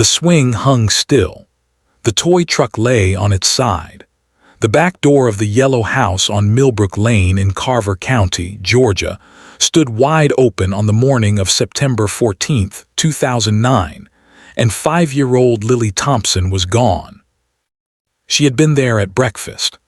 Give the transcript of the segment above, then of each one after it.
The swing hung still. The toy truck lay on its side. The back door of the yellow house on Millbrook Lane in Carver County, Georgia, stood wide open on the morning of September 14, 2009, and 5-year-old Lily Thompson was gone. She had been there at breakfast.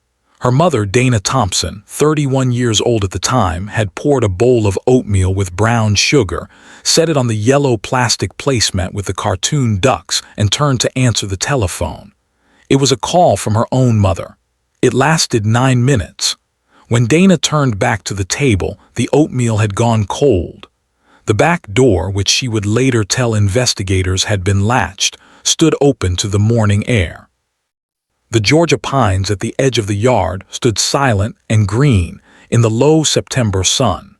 Her mother, Dana Thompson, 31 years old at the time, had poured a bowl of oatmeal with brown sugar, set it on the yellow plastic placemat with the cartoon ducks, and turned to answer the telephone. It was a call from her own mother. It lasted 9 minutes. When Dana turned back to the table, the oatmeal had gone cold. The back door, which she would later tell investigators had been latched, stood open to the morning air. The Georgia pines at the edge of the yard stood silent and green in the low September sun.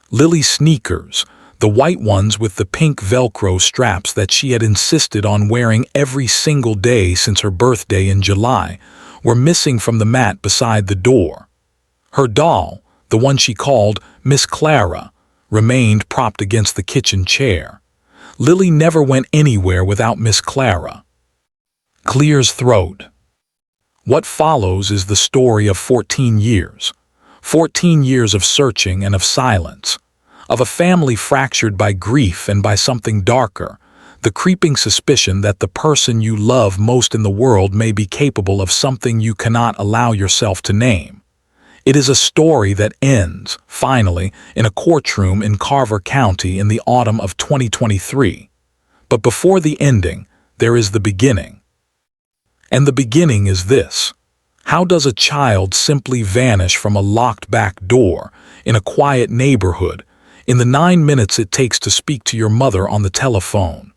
Lily's sneakers, the white ones with the pink Velcro straps that she had insisted on wearing every single day since her birthday in July, were missing from the mat beside the door. Her doll, the one she called Miss Clara, remained propped against the kitchen chair. Lily never went anywhere without Miss Clara. Clears throat. What follows is the story of 14 years. 14 years of searching and of silence. Of a family fractured by grief and by something darker, the creeping suspicion that the person you love most in the world may be capable of something you cannot allow yourself to name. It is a story that ends, finally, in a courtroom in Carver County in the autumn of 2023. But before the ending, there is the beginning. And the beginning is this. How does a child simply vanish from a locked back door in a quiet neighborhood in the 9 minutes it takes to speak to your mother on the telephone?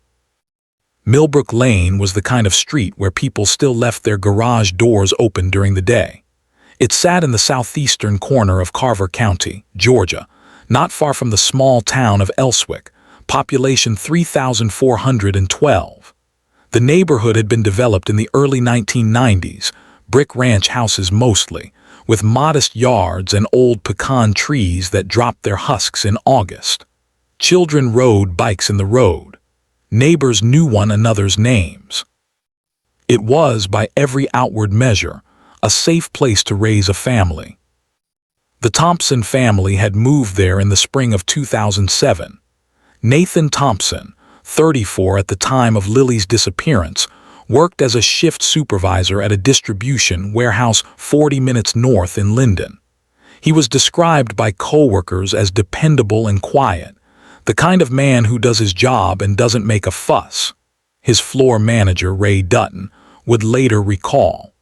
Millbrook Lane was the kind of street where people still left their garage doors open during the day. It sat in the southeastern corner of Carver County, Georgia, not far from the small town of Elswick, population 3,412. The neighborhood had been developed in the early 1990s, brick ranch houses mostly, with modest yards and old pecan trees that dropped their husks in August. Children rode bikes in the road. Neighbors knew one another's names. It was, by every outward measure, a safe place to raise a family. The Thompson family had moved there in the spring of 2007. Nathan Thompson, 34 at the time of Lily's disappearance, worked as a shift supervisor at a distribution warehouse 40 minutes north in Linden. He was described by coworkers as dependable and quiet, the kind of man who does his job and doesn't make a fuss. His floor manager, Ray Dutton, would later recall.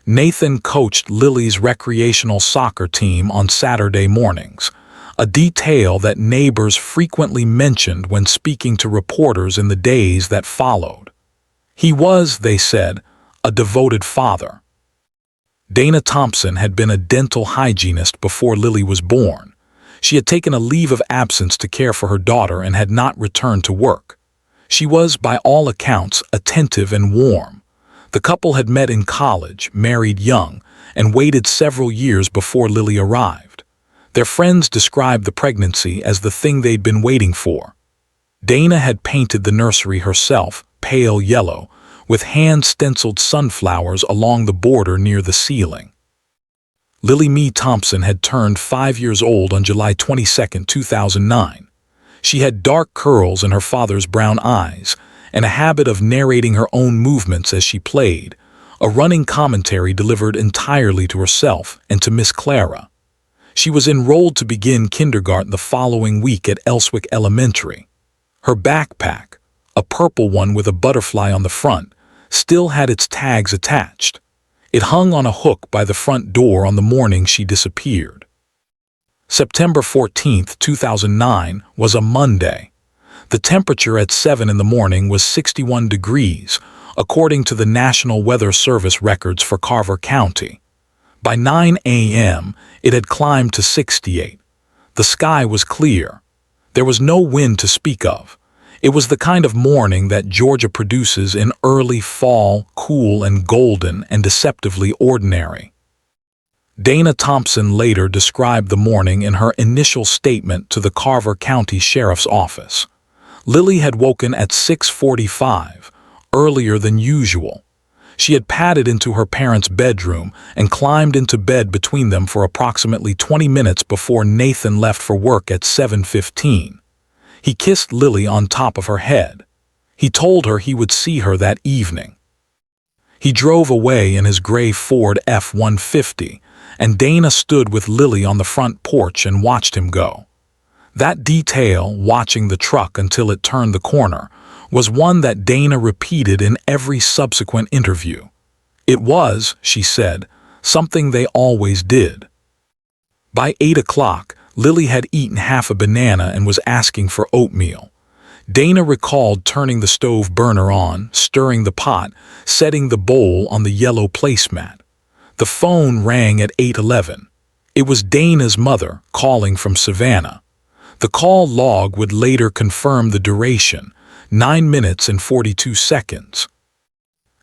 Nathan coached Lily's recreational soccer team on Saturday mornings, a detail that neighbors frequently mentioned when speaking to reporters in the days that followed. He was, they said, a devoted father. Dana Thompson had been a dental hygienist before Lily was born. She had taken a leave of absence to care for her daughter and had not returned to work. She was, by all accounts, attentive and warm. The couple had met in college, married young, and waited several years before Lily arrived. Their friends described the pregnancy as the thing they'd been waiting for. Dana had painted the nursery herself, pale yellow, with hand-stenciled sunflowers along the border near the ceiling. Lily Mae Thompson had turned 5 years old on July 22, 2009. She had dark curls in her father's brown eyes and a habit of narrating her own movements as she played, a running commentary delivered entirely to herself and to Miss Clara. She was enrolled to begin kindergarten the following week at Elswick Elementary. Her backpack, a purple one with a butterfly on the front, still had its tags attached. It hung on a hook by the front door on the morning she disappeared. September 14, 2009 was a Monday. The temperature at 7 in the morning was 61 degrees, according to the National Weather Service records for Carver County. By 9 a.m., it had climbed to 68. The sky was clear. There was no wind to speak of. It was the kind of morning that Georgia produces in early fall, cool and golden and deceptively ordinary. Dana Thompson later described the morning in her initial statement to the Carver County Sheriff's Office. Lily had woken at 6:45, earlier than usual. She had padded into her parents' bedroom and climbed into bed between them for approximately 20 minutes before Nathan left for work at 7:15. He kissed Lily on top of her head. He told her he would see her that evening. He drove away in his gray Ford F-150, and Dana stood with Lily on the front porch and watched him go. That detail, watching the truck until it turned the corner, was one that Dana repeated in every subsequent interview. It was, she said, something they always did. By 8 o'clock, Lily had eaten half a banana and was asking for oatmeal. Dana recalled turning the stove burner on, stirring the pot, setting the bowl on the yellow placemat. The phone rang at 8:11. It was Dana's mother calling from Savannah. The call log would later confirm the duration, 9 minutes and 42 seconds.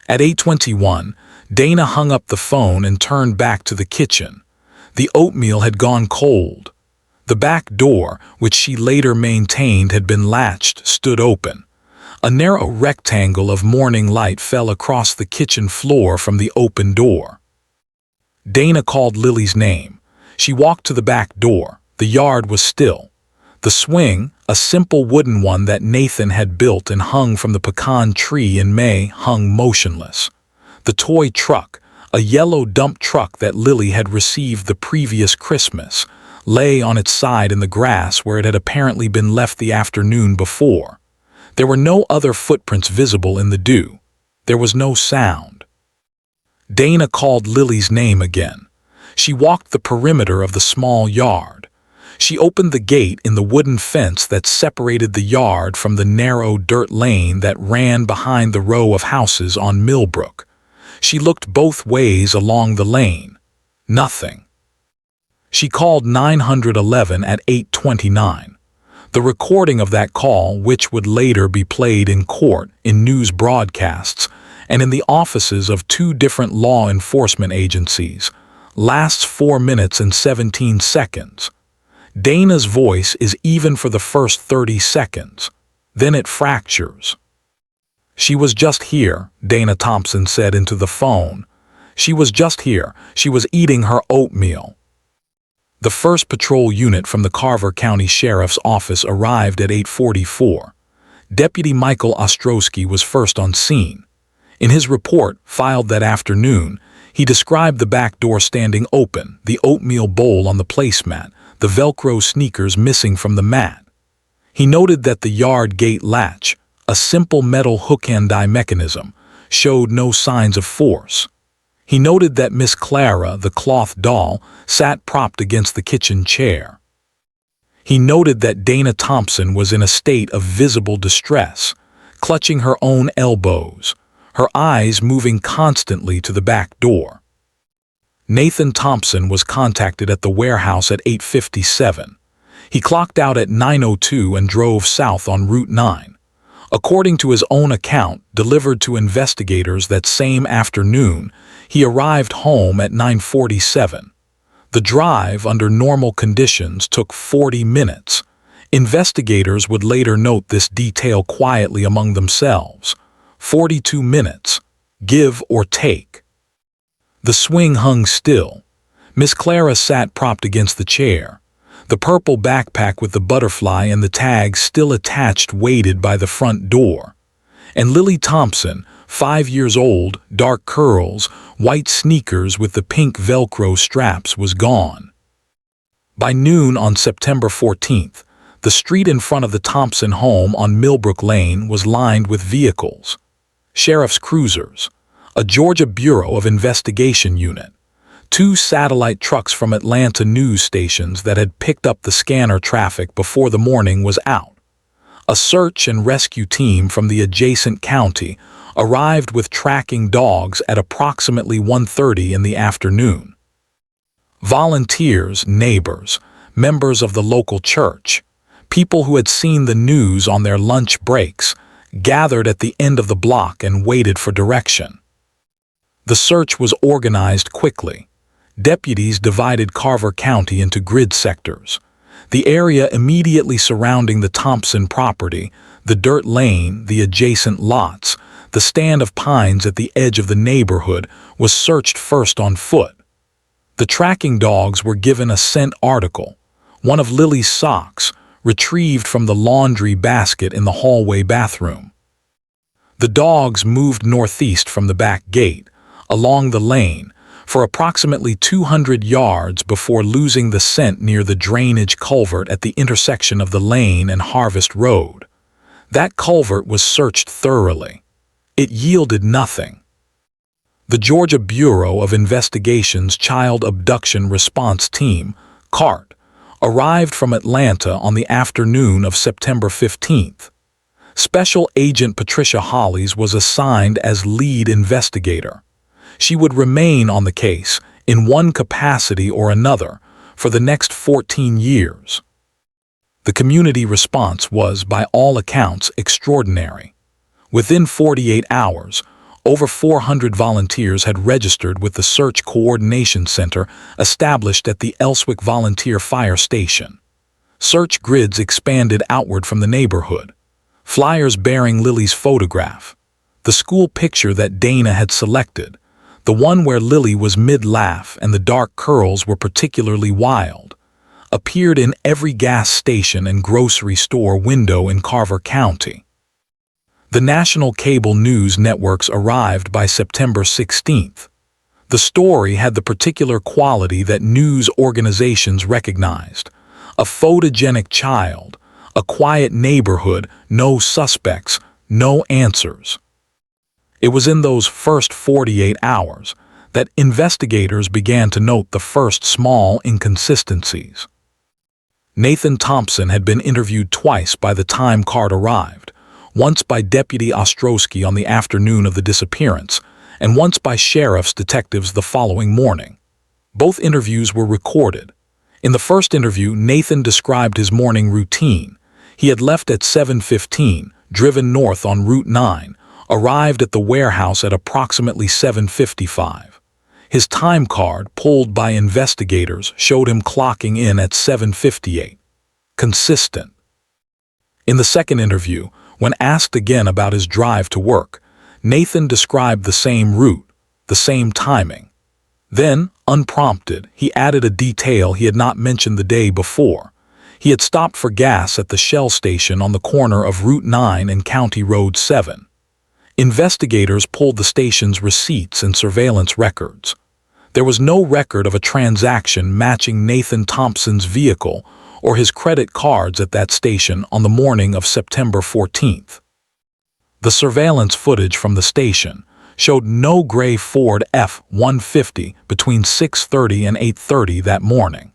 At 8:21, Dana hung up the phone and turned back to the kitchen. The oatmeal had gone cold. The back door, which she later maintained had been latched, stood open. A narrow rectangle of morning light fell across the kitchen floor from the open door. Dana called Lily's name. She walked to the back door. The yard was still. The swing, a simple wooden one that Nathan had built and hung from the pecan tree in May, hung motionless. The toy truck, a yellow dump truck that Lily had received the previous Christmas, lay on its side in the grass where it had apparently been left the afternoon before. There were no other footprints visible in the dew. There was no sound. Dana called Lily's name again. She walked the perimeter of the small yard. She opened the gate in the wooden fence that separated the yard from the narrow dirt lane that ran behind the row of houses on Millbrook. She looked both ways along the lane. Nothing. She called 911 at 8:29. The recording of that call, which would later be played in court, in news broadcasts, and in the offices of 2 different law enforcement agencies, lasts 4 minutes and 17 seconds. Dana's voice is even for the first 30 seconds. Then it fractures. "She was just here," Dana Thompson said into the phone. "She was just here. She was eating her oatmeal." The first patrol unit from the Carver County Sheriff's Office arrived at 8:44. Deputy Michael Ostrowski was first on scene. In his report, filed that afternoon, he described the back door standing open, the oatmeal bowl on the placemat, the Velcro sneakers missing from the mat. He noted that the yard gate latch, a simple metal hook-and-eye mechanism, showed no signs of force. He noted that Miss Clara, the cloth doll, sat propped against the kitchen chair. He noted that Dana Thompson was in a state of visible distress, clutching her own elbows, her eyes moving constantly to the back door. Nathan Thompson was contacted at the warehouse at 8:57. He clocked out at 9:02 and drove south on Route 9. According to his own account, delivered to investigators that same afternoon, he arrived home at 9:47. The drive, under normal conditions, took 40 minutes. Investigators would later note this detail quietly among themselves. 42 minutes, give or take. The swing hung still. Miss Clara sat propped against the chair. The purple backpack with the butterfly and the tag still attached waited by the front door. And Lily Thompson, 5 years old, dark curls, white sneakers with the pink Velcro straps, was gone. By noon on September 14th, the street in front of the Thompson home on Millbrook Lane was lined with vehicles. Sheriff's cruisers, a Georgia Bureau of Investigation unit, 2 satellite trucks from Atlanta news stations that had picked up the scanner traffic before the morning was out. A search and rescue team from the adjacent county arrived with tracking dogs at approximately 1:30 in the afternoon. Volunteers, neighbors, members of the local church, people who had seen the news on their lunch breaks, gathered at the end of the block and waited for direction. The search was organized quickly. Deputies divided Carver County into grid sectors. The area immediately surrounding the Thompson property, the dirt lane, the adjacent lots, the stand of pines at the edge of the neighborhood was searched first on foot. The tracking dogs were given a scent article, one of Lily's socks, retrieved from the laundry basket in the hallway bathroom. The dogs moved northeast from the back gate, along the lane, for approximately 200 yards before losing the scent near the drainage culvert at the intersection of the lane and Harvest Road. That culvert was searched thoroughly. It yielded nothing. The Georgia Bureau of Investigation's Child Abduction Response Team, CART, arrived from Atlanta on the afternoon of September 15th. Special Agent Patricia Hollies was assigned as lead investigator. She would remain on the case, in one capacity or another, for the next 14 years. The community response was, by all accounts, extraordinary. Within 48 hours, over 400 volunteers had registered with the Search Coordination Center established at the Elswick Volunteer Fire Station. Search grids expanded outward from the neighborhood. Flyers bearing Lily's photograph, the school picture that Dana had selected, the one where Lily was mid-laugh and the dark curls were particularly wild, appeared in every gas station and grocery store window in Carver County. The national cable news networks arrived by September 16th. The story had the particular quality that news organizations recognized: a photogenic child, a quiet neighborhood, no suspects, no answers. It was in those first 48 hours that investigators began to note the first small inconsistencies. Nathan Thompson had been interviewed twice by the time CART arrived, once by Deputy Ostrowski on the afternoon of the disappearance, and once by sheriff's detectives the following morning. Both interviews were recorded. In the first interview, Nathan described his morning routine. He had left at 7:15, driven north on Route 9, arrived at the warehouse at approximately 7:55. His time card, pulled by investigators, showed him clocking in at 7:58. Consistent. In the second interview, when asked again about his drive to work, Nathan described the same route, the same timing. Then, unprompted, he added a detail he had not mentioned the day before. He had stopped for gas at the Shell station on the corner of Route 9 and County Road 7. Investigators pulled the station's receipts and surveillance records. There was no record of a transaction matching Nathan Thompson's vehicle or his credit cards at that station on the morning of September 14th. The surveillance footage from the station showed no gray Ford F-150 between 6:30 and 8:30 that morning.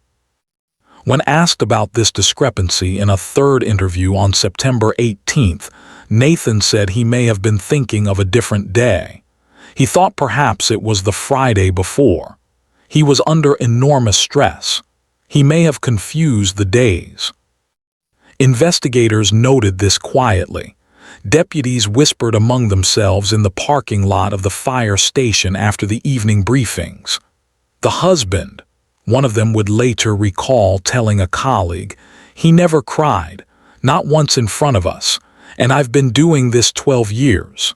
When asked about this discrepancy in a third interview on September 18th, Nathan said he may have been thinking of a different day. He thought perhaps it was the Friday before. He was under enormous stress. He may have confused the days. Investigators noted this quietly. Deputies whispered among themselves in the parking lot of the fire station after the evening briefings. The husband, one of them would later recall telling a colleague, "He never cried, not once in front of us, and I've been doing this 12 years.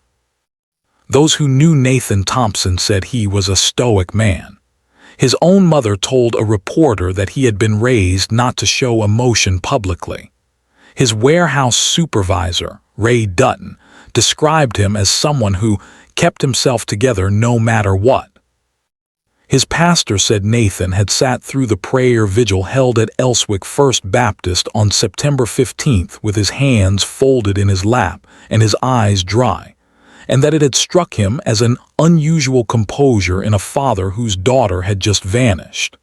Those who knew Nathan Thompson said he was a stoic man. His own mother told a reporter that he had been raised not to show emotion publicly. His warehouse supervisor, Ray Dutton, described him as someone who kept himself together no matter what. His pastor said Nathan had sat through the prayer vigil held at Elswick First Baptist on September 15th with his hands folded in his lap and his eyes dry, and that it had struck him as an unusual composure in a father whose daughter had just vanished.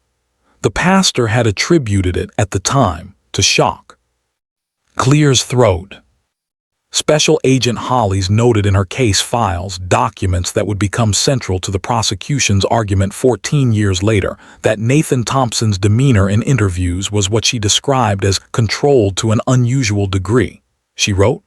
The pastor had attributed it at the time to shock. Clears throat. Special Agent Hollies noted in her case files documents that would become central to the prosecution's argument 14 years later that Nathan Thompson's demeanor in interviews was what she described as controlled to an unusual degree. She wrote,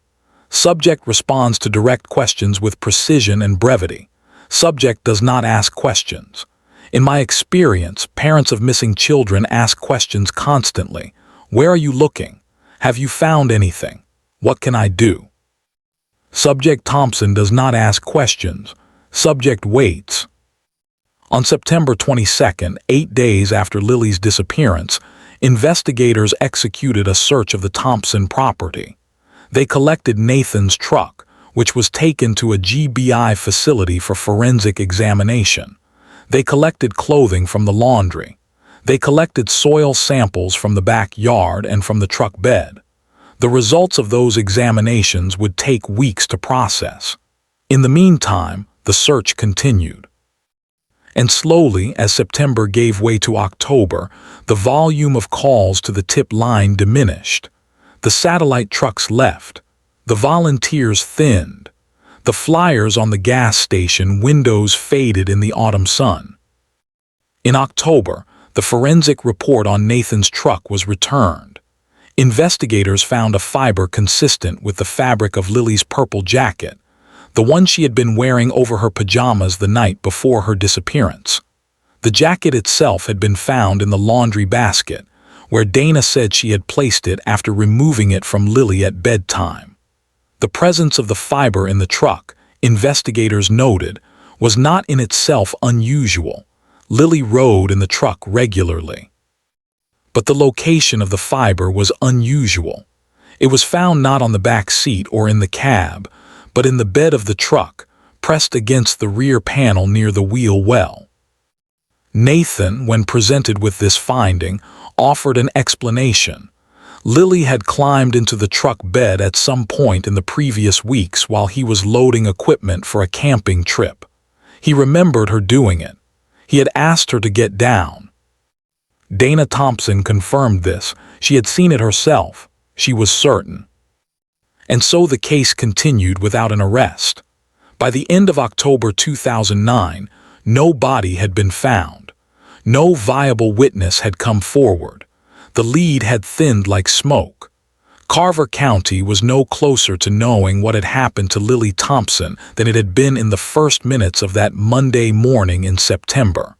"Subject responds to direct questions with precision and brevity. Subject does not ask questions. In my experience, parents of missing children ask questions constantly. Where are you looking? Have you found anything? What can I do? Subject: Thompson does not ask questions. Subject waits. On September 22nd, 8 days after Lily's disappearance, investigators executed a search of the Thompson property. They collected Nathan's truck, which was taken to a GBI facility for forensic examination. They collected clothing from the laundry. They collected soil samples from the backyard and from the truck bed. The results of those examinations would take weeks to process. In the meantime, the search continued. And slowly, as September gave way to October, the volume of calls to the tip line diminished. The satellite trucks left. The volunteers thinned. The flyers on the gas station windows faded in the autumn sun. In October, the forensic report on Nathan's truck was returned. Investigators found a fiber consistent with the fabric of Lily's purple jacket, the one she had been wearing over her pajamas the night before her disappearance. The jacket itself had been found in the laundry basket, where Dana said she had placed it after removing it from Lily at bedtime. The presence of the fiber in the truck, investigators noted, was not in itself unusual. Lily rode in the truck regularly. But the location of the fiber was unusual. It was found not on the back seat or in the cab, but in the bed of the truck, pressed against the rear panel near the wheel well. Nathan, when presented with this finding, offered an explanation. Lily had climbed into the truck bed at some point in the previous weeks while he was loading equipment for a camping trip. He remembered her doing it. He had asked her to get down. Dana Thompson confirmed this. She had seen it herself. She was certain. And so the case continued without an arrest. By the end of October 2009, no body had been found. No viable witness had come forward. The lead had thinned like smoke. Carver County was no closer to knowing what had happened to Lily Thompson than it had been in the first minutes of that Monday morning in September.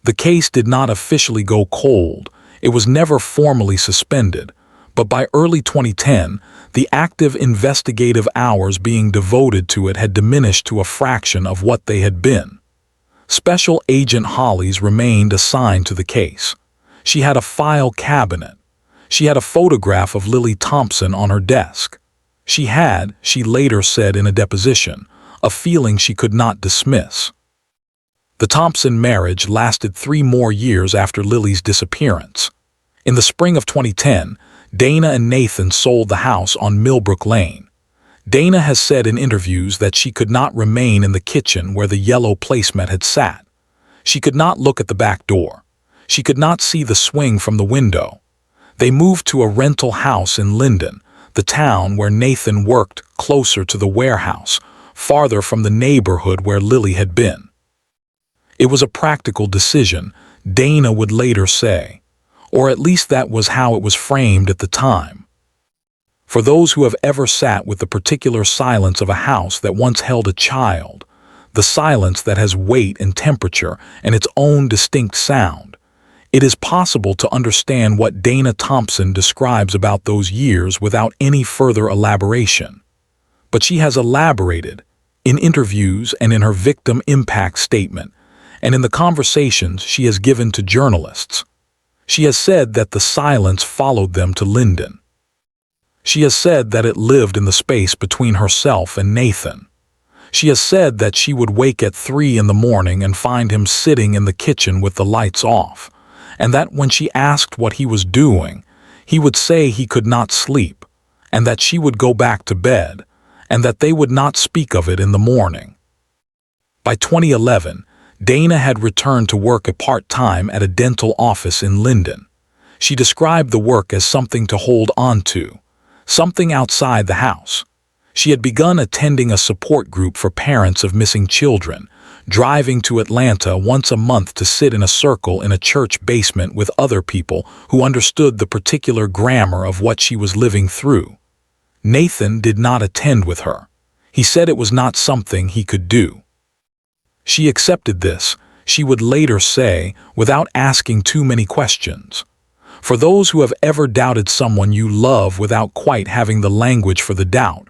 The case did not officially go cold. It was never formally suspended. But by early 2010, the active investigative hours being devoted to it had diminished to a fraction of what they had been. Special Agent Hollies remained assigned to the case. She had a file cabinet. She had a photograph of Lily Thompson on her desk. She had, she later said in a deposition, a feeling she could not dismiss. The Thompson marriage lasted 3 more years after Lily's disappearance. In the spring of 2010, Dana and Nathan sold the house on Millbrook Lane. Dana has said in interviews that she could not remain in the kitchen where the yellow placemat had sat. She could not look at the back door. She could not see the swing from the window. They moved to a rental house in Linden, the town where Nathan worked, closer to the warehouse, farther from the neighborhood where Lily had been. It was a practical decision, Dana would later say. Or at least that was how it was framed at the time. For those who have ever sat with the particular silence of a house that once held a child, the silence that has weight and temperature and its own distinct sound, it is possible to understand what Dana Thompson describes about those years without any further elaboration. But she has elaborated, in interviews and in her victim impact statement, and in the conversations she has given to journalists. She has said that the silence followed them to Linden. She has said that it lived in the space between herself and Nathan. She has said that she would wake at 3 in the morning and find him sitting in the kitchen with the lights off, and that when she asked what he was doing, he would say he could not sleep, and that she would go back to bed, and that they would not speak of it in the morning. By 2011, Dana had returned to work part-time at a dental office in Linden. She described the work as something to hold on to, something outside the house. She had begun attending a support group for parents of missing children, driving to Atlanta once a month to sit in a circle in a church basement with other people who understood the particular grammar of what she was living through. Nathan did not attend with her. He said it was not something he could do. She accepted this, she would later say, without asking too many questions. For those who have ever doubted someone you love without quite having the language for the doubt,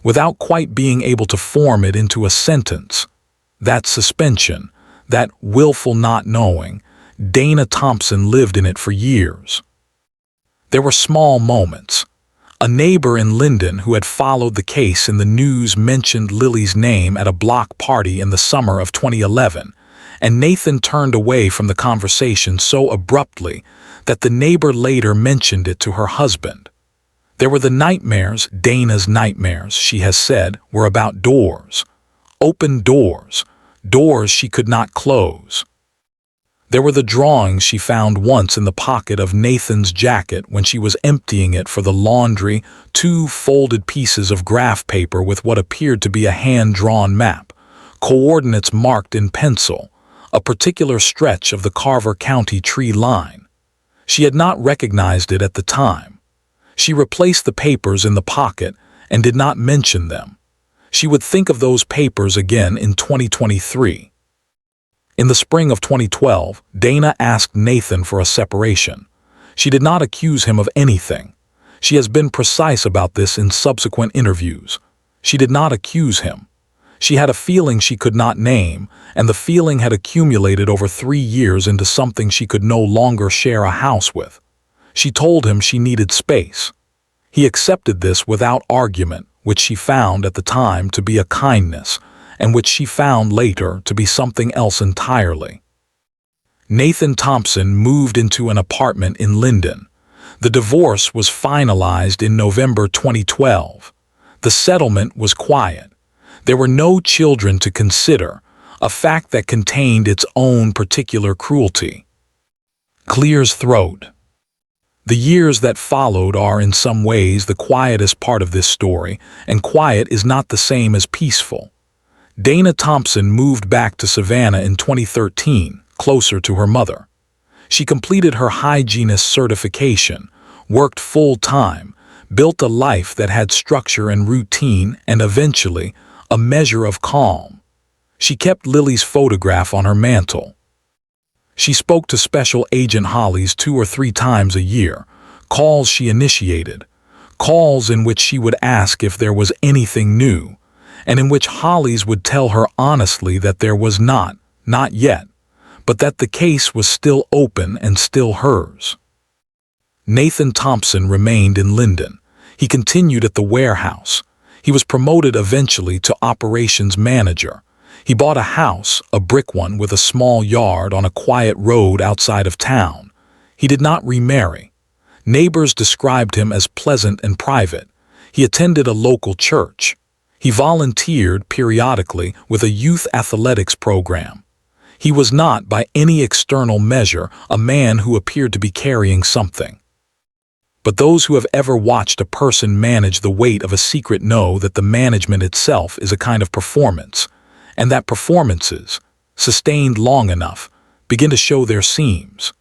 without quite being able to form it into a sentence, that suspension, that willful not knowing, Dana Thompson lived in it for years. There were small moments. A neighbor in Linden who had followed the case in the news mentioned Lily's name at a block party in the summer of 2011, and Nathan turned away from the conversation so abruptly that the neighbor later mentioned it to her husband. There were the nightmares, Dana's nightmares, she has said, were about doors. Open doors, doors she could not close. There were the drawings she found once in the pocket of Nathan's jacket when she was emptying it for the laundry, 2 folded pieces of graph paper with what appeared to be a hand-drawn map, coordinates marked in pencil, a particular stretch of the Carver County tree line. She had not recognized it at the time. She replaced the papers in the pocket and did not mention them. She would think of those papers again in 2023. In the spring of 2012, Dana asked Nathan for a separation. She did not accuse him of anything. She has been precise about this in subsequent interviews. She did not accuse him. She had a feeling she could not name, and the feeling had accumulated over 3 years into something she could no longer share a house with. She told him she needed space. He accepted this without argument, which she found at the time to be a kindness, and which she found later to be something else entirely. Nathan Thompson moved into an apartment in Linden. The divorce was finalized in November 2012. The settlement was quiet. There were no children to consider, a fact that contained its own particular cruelty. Clears throat. The years that followed are in some ways the quietest part of this story, and quiet is not the same as peaceful. Dana Thompson moved back to Savannah in 2013, closer to her mother. She completed her hygienist certification, worked full-time, built a life that had structure and routine, and eventually, a measure of calm. She kept Lily's photograph on her mantle. She spoke to Special Agent Hollies 2 or 3 times a year, calls she initiated, calls in which she would ask if there was anything new, and in which Hollies would tell her honestly that there was not yet, but that the case was still open and still hers. Nathan Thompson remained in Linden. He continued at the warehouse. He was promoted eventually to operations manager. He bought a house, a brick one with a small yard on a quiet road outside of town. He did not remarry. Neighbors described him as pleasant and private. He attended a local church. He volunteered periodically with a youth athletics program. He was not, by any external measure, a man who appeared to be carrying something. But those who have ever watched a person manage the weight of a secret know that the management itself is a kind of performance, and that performances, sustained long enough, begin to show their seams.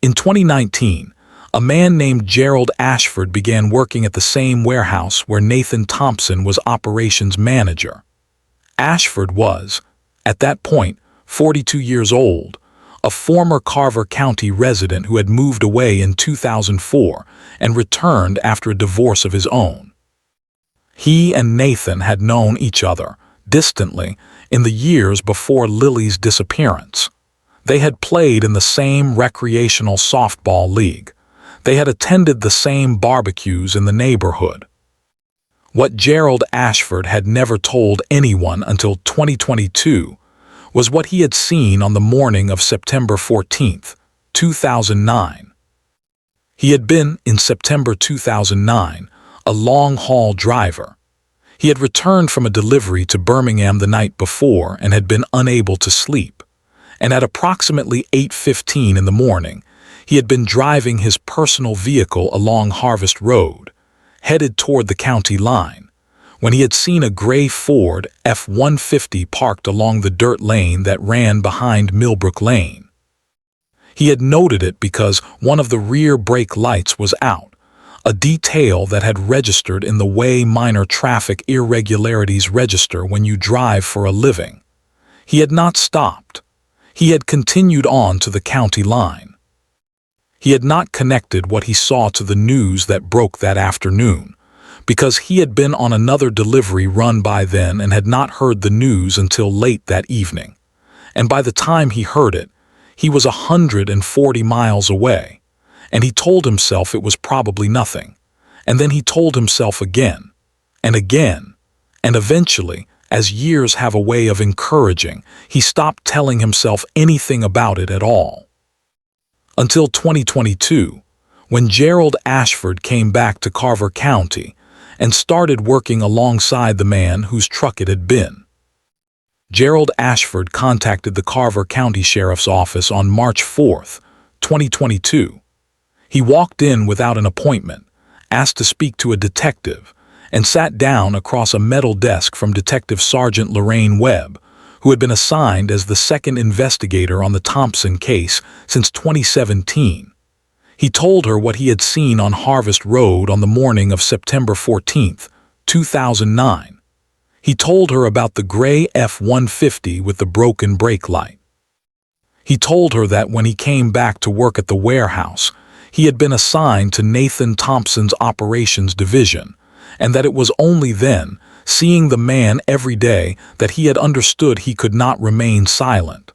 In 2019, a man named Gerald Ashford began working at the same warehouse where Nathan Thompson was operations manager. Ashford was, at that point, 42 years old, a former Carver County resident who had moved away in 2004 and returned after a divorce of his own. He and Nathan had known each other, distantly, in the years before Lily's disappearance. They had played in the same recreational softball league. They had attended the same barbecues in the neighborhood. What Gerald Ashford had never told anyone until 2022 was what he had seen on the morning of September 14, 2009. He had been, in September 2009, a long-haul driver. He had returned from a delivery to Birmingham the night before and had been unable to sleep. And at approximately 8:15 in the morning, he had been driving his personal vehicle along Harvest Road, headed toward the county line, when he had seen a gray Ford F-150 parked along the dirt lane that ran behind Millbrook Lane. He had noted it because one of the rear brake lights was out, a detail that had registered in the way minor traffic irregularities register when you drive for a living. He had not stopped. He had continued on to the county line. He had not connected what he saw to the news that broke that afternoon, because he had been on another delivery run by then and had not heard the news until late that evening. And by the time he heard it, he was 140 miles away, and he told himself it was probably nothing. And then he told himself again, and again, and eventually, as years have a way of encouraging, he stopped telling himself anything about it at all. Until 2022, when Gerald Ashford came back to Carver County and started working alongside the man whose truck it had been. Gerald Ashford contacted the Carver County Sheriff's Office on March 4, 2022. He walked in without an appointment, asked to speak to a detective, and sat down across a metal desk from Detective Sergeant Lorraine Webb, who had been assigned as the second investigator on the Thompson case since 2017. He told her what he had seen on Harvest Road on the morning of September 14, 2009. He told her about the gray F-150 with the broken brake light. He told her that when he came back to work at the warehouse, he had been assigned to Nathan Thompson's operations division, and that it was only then, seeing the man every day, that he had understood he could not remain silent.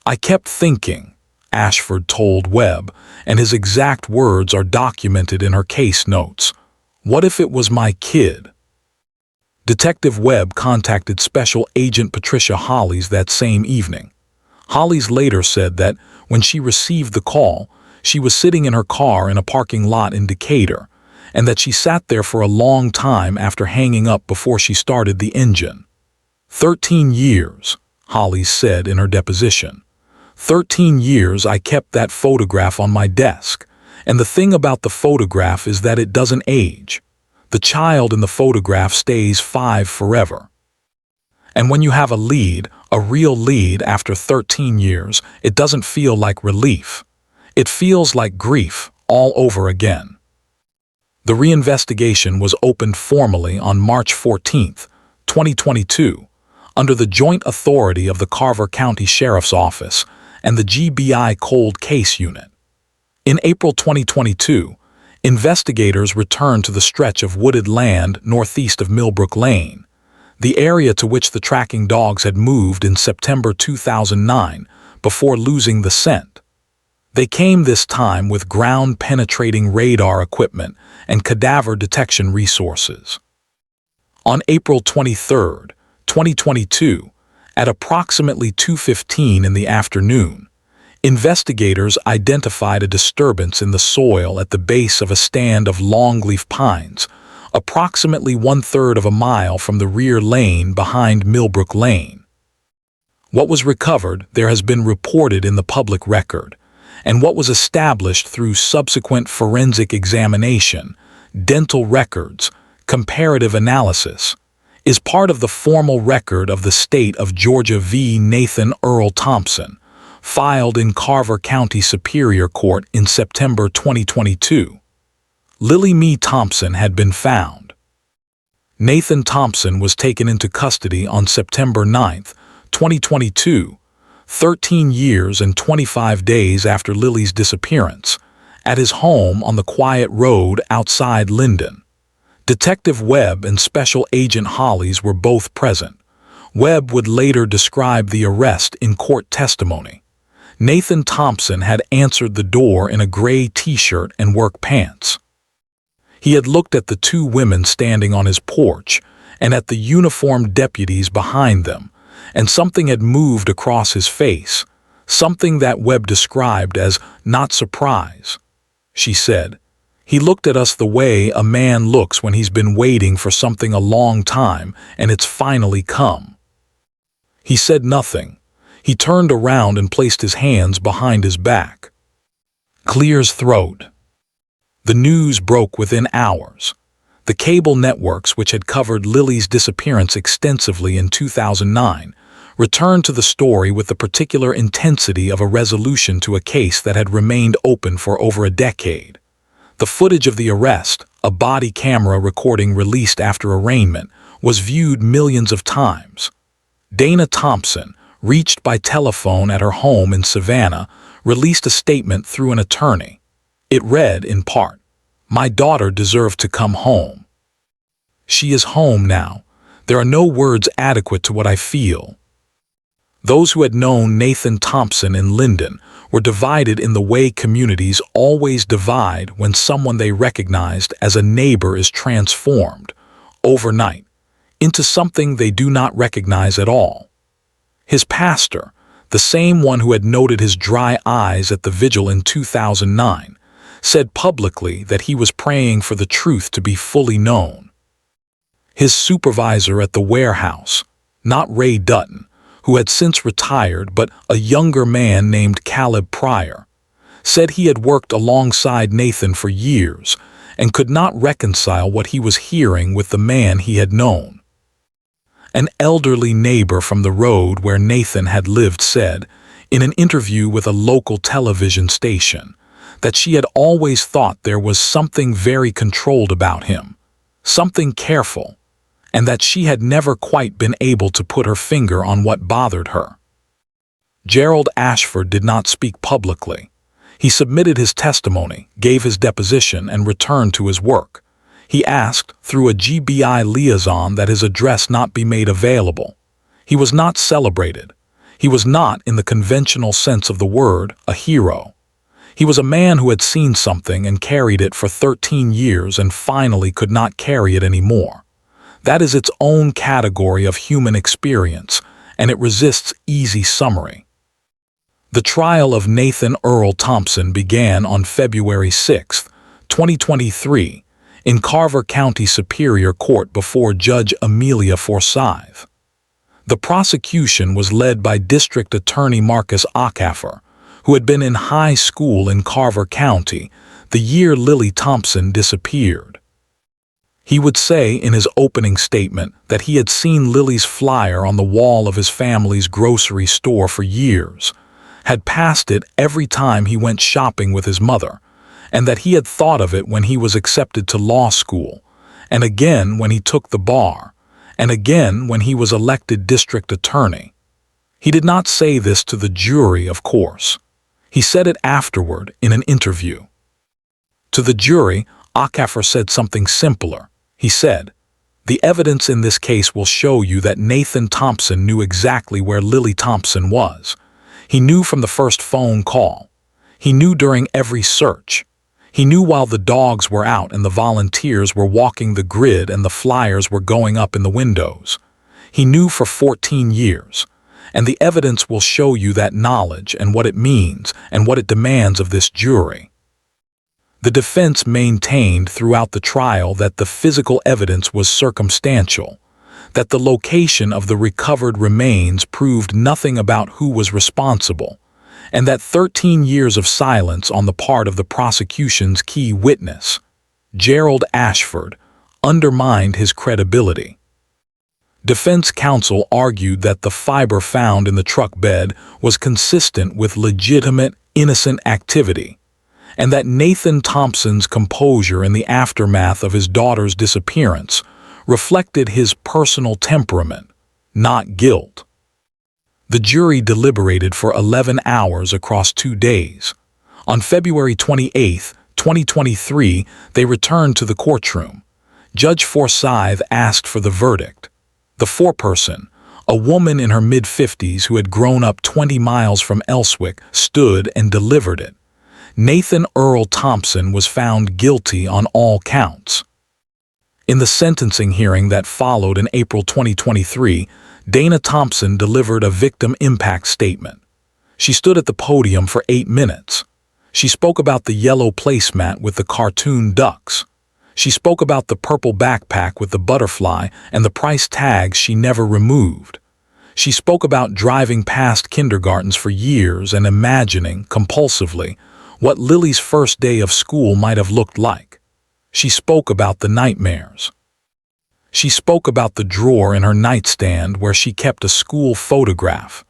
"I kept thinking," Ashford told Webb, and his exact words are documented in her case notes, "what if it was my kid?" Detective Webb contacted Special Agent Patricia Hollies that same evening. Hollies later said that when she received the call, she was sitting in her car in a parking lot in Decatur, and that she sat there for a long time after hanging up before she started the engine. 13 years, Hollies said in her deposition. 13 years I kept that photograph on my desk, and the thing about the photograph is that it doesn't age. The child in the photograph stays 5 forever. And when you have a lead, a real lead after 13 years, it doesn't feel like relief. It feels like grief all over again. The reinvestigation was opened formally on March 14, 2022, under the joint authority of the Carver County Sheriff's Office and the GBI Cold Case Unit. In April 2022, investigators returned to the stretch of wooded land northeast of Millbrook Lane, the area to which the tracking dogs had moved in September 2009 before losing the scent. They came this time with ground-penetrating radar equipment and cadaver detection resources. On April 23, 2022, at approximately 2:15 in the afternoon, investigators identified a disturbance in the soil at the base of a stand of longleaf pines, approximately 1/3 of a mile from the rear lane behind Millbrook Lane. What was recovered there has been reported in the public record, and what was established through subsequent forensic examination, dental records, comparative analysis, is part of the formal record of the State of Georgia v. Nathan Earl Thompson, filed in Carver County Superior Court in September 2022. Lily Mae Thompson had been found. Nathan Thompson was taken into custody on September 9, 2022, 13 years and 25 days after Lily's disappearance, at his home on the quiet road outside Linden. Detective Webb and Special Agent Hollies were both present. Webb would later describe the arrest in court testimony. Nathan Thompson had answered the door in a gray t-shirt and work pants. He had looked at the two women standing on his porch and at the uniformed deputies behind them, and something had moved across his face, something that Webb described as not surprise. She said, "He looked at us the way a man looks when he's been waiting for something a long time and it's finally come." He said nothing. He turned around and placed his hands behind his back. Clears throat. The news broke within hours. The cable networks, which had covered Lily's disappearance extensively in 2009, returned to the story with the particular intensity of a resolution to a case that had remained open for over a decade. The footage of the arrest, a body camera recording released after arraignment, was viewed millions of times. Dana Thompson, reached by telephone at her home in Savannah, released a statement through an attorney. It read, in part, "My daughter deserved to come home. She is home now. There are no words adequate to what I feel." Those who had known Nathan Thompson in Linden were divided in the way communities always divide when someone they recognized as a neighbor is transformed, overnight, into something they do not recognize at all. His pastor, the same one who had noted his dry eyes at the vigil in 2009, said publicly that he was praying for the truth to be fully known. His supervisor at the warehouse, not Ray Dutton, who had since retired, but a younger man named Caleb Pryor, said he had worked alongside Nathan for years and could not reconcile what he was hearing with the man he had known. An elderly neighbor from the road where Nathan had lived said, in an interview with a local television station, that she had always thought there was something very controlled about him, something careful, and that she had never quite been able to put her finger on what bothered her. Gerald Ashford did not speak publicly. He submitted his testimony, gave his deposition, and returned to his work. He asked, through a GBI liaison, that his address not be made available. He was not celebrated. He was not, in the conventional sense of the word, a hero. He was a man who had seen something and carried it for 13 years and finally could not carry it anymore. That is its own category of human experience, and it resists easy summary. The trial of Nathan Earl Thompson began on February 6, 2023, in Carver County Superior Court before Judge Amelia Forsyth. The prosecution was led by District Attorney Marcus Acaffer, who had been in high school in Carver County the year Lily Thompson disappeared. He would say in his opening statement that he had seen Lily's flyer on the wall of his family's grocery store for years, had passed it every time he went shopping with his mother, and that he had thought of it when he was accepted to law school, and again when he took the bar, and again when he was elected district attorney. He did not say this to the jury, of course. He said it afterward in an interview. To the jury, Acaffer said something simpler. He said, "The evidence in this case will show you that Nathan Thompson knew exactly where Lily Thompson was. He knew from the first phone call. He knew during every search. He knew while the dogs were out and the volunteers were walking the grid and the flyers were going up in the windows. He knew for 14 years. And the evidence will show you that knowledge and what it means and what it demands of this jury." The defense maintained throughout the trial that the physical evidence was circumstantial, that the location of the recovered remains proved nothing about who was responsible, and that 13 years of silence on the part of the prosecution's key witness, Gerald Ashford, undermined his credibility. Defense counsel argued that the fiber found in the truck bed was consistent with legitimate, innocent activity, and that Nathan Thompson's composure in the aftermath of his daughter's disappearance reflected his personal temperament, not guilt. The jury deliberated for 11 hours across 2 days. On February 28, 2023, they returned to the courtroom. Judge Forsyth asked for the verdict. The foreperson, a woman in her mid-50s who had grown up 20 miles from Elswick, stood and delivered it. Nathan Earl Thompson was found guilty on all counts. In the sentencing hearing that followed in April 2023, Dana Thompson delivered a victim impact statement. She stood at the podium for 8 minutes. She spoke about the yellow placemat with the cartoon ducks. She spoke about the purple backpack with the butterfly and the price tags she never removed. She spoke about driving past kindergartens for years and imagining, compulsively, what Lily's first day of school might have looked like. She spoke about the nightmares. She spoke about the drawer in her nightstand where she kept a school photograph,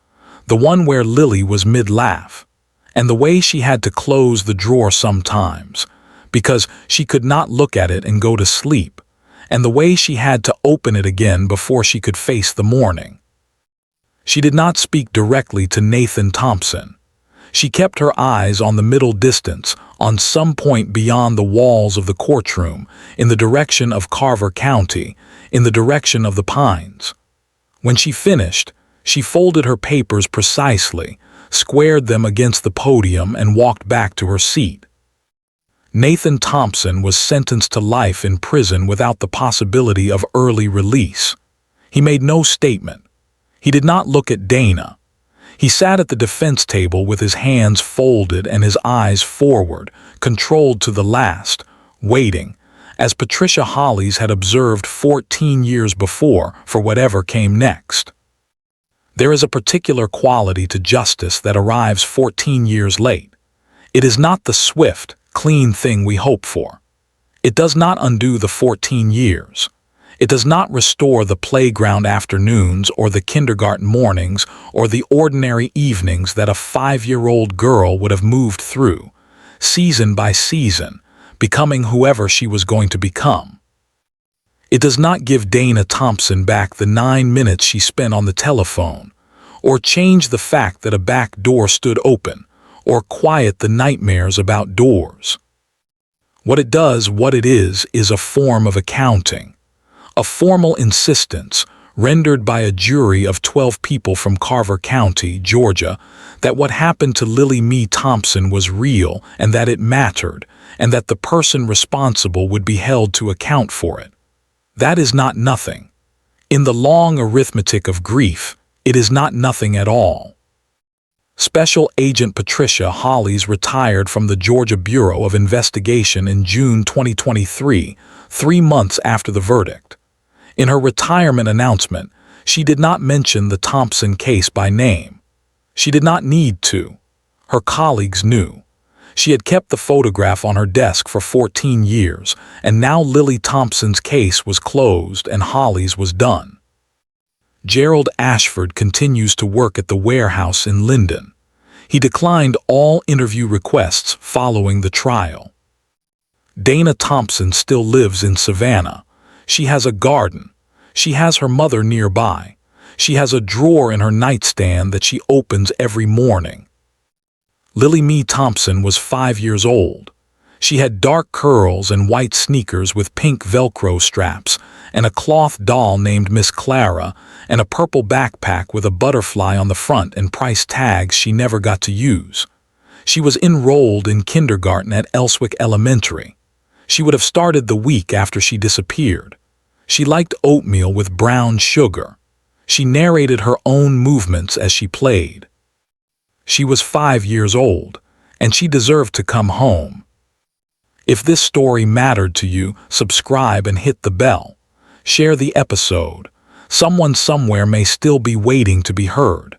the one where Lily was mid-laugh, and the way she had to close the drawer sometimes, because she could not look at it and go to sleep, and the way she had to open it again before she could face the morning. She did not speak directly to Nathan Thompson. She kept her eyes on the middle distance, on some point beyond the walls of the courtroom, in the direction of Carver County, in the direction of the pines. When she finished, she folded her papers precisely, squared them against the podium, and walked back to her seat. Nathan Thompson was sentenced to life in prison without the possibility of early release. He made no statement. He did not look at Dana. He sat at the defense table with his hands folded and his eyes forward, controlled to the last, waiting, as Patricia Hollies had observed 14 years before, for whatever came next. There is a particular quality to justice that arrives 14 years late. It is not the swift, clean thing we hope for. It does not undo the 14 years. It does not restore the playground afternoons or the kindergarten mornings or the ordinary evenings that a 5-year-old girl would have moved through, season by season, becoming whoever she was going to become. It does not give Dana Thompson back the 9 minutes she spent on the telephone, or change the fact that a back door stood open, or quiet the nightmares about doors. What it does, what it is a form of accounting, a formal insistence rendered by a jury of 12 people from Carver County, Georgia, that what happened to Lily Mae Thompson was real and that it mattered, and that the person responsible would be held to account for it. That is not nothing. In the long arithmetic of grief, it is not nothing at all. Special Agent Patricia Hollies retired from the Georgia Bureau of Investigation in June 2023, 3 months after the verdict. In her retirement announcement, she did not mention the Thompson case by name. She did not need to. Her colleagues knew. She had kept the photograph on her desk for 14 years, and now Lily Thompson's case was closed and Hollies was done. Gerald Ashford continues to work at the warehouse in Linden. He declined all interview requests following the trial. Dana Thompson still lives in Savannah. She has a garden. She has her mother nearby. She has a drawer in her nightstand that she opens every morning. Lily Mae Thompson was 5 years old. She had dark curls and white sneakers with pink Velcro straps, and a cloth doll named Miss Clara, and a purple backpack with a butterfly on the front and price tags she never got to use. She was enrolled in kindergarten at Elswick Elementary. She would have started the week after she disappeared. She liked oatmeal with brown sugar. She narrated her own movements as she played. She was 5 years old, and she deserved to come home. If this story mattered to you, subscribe and hit the bell. Share the episode. Someone somewhere may still be waiting to be heard.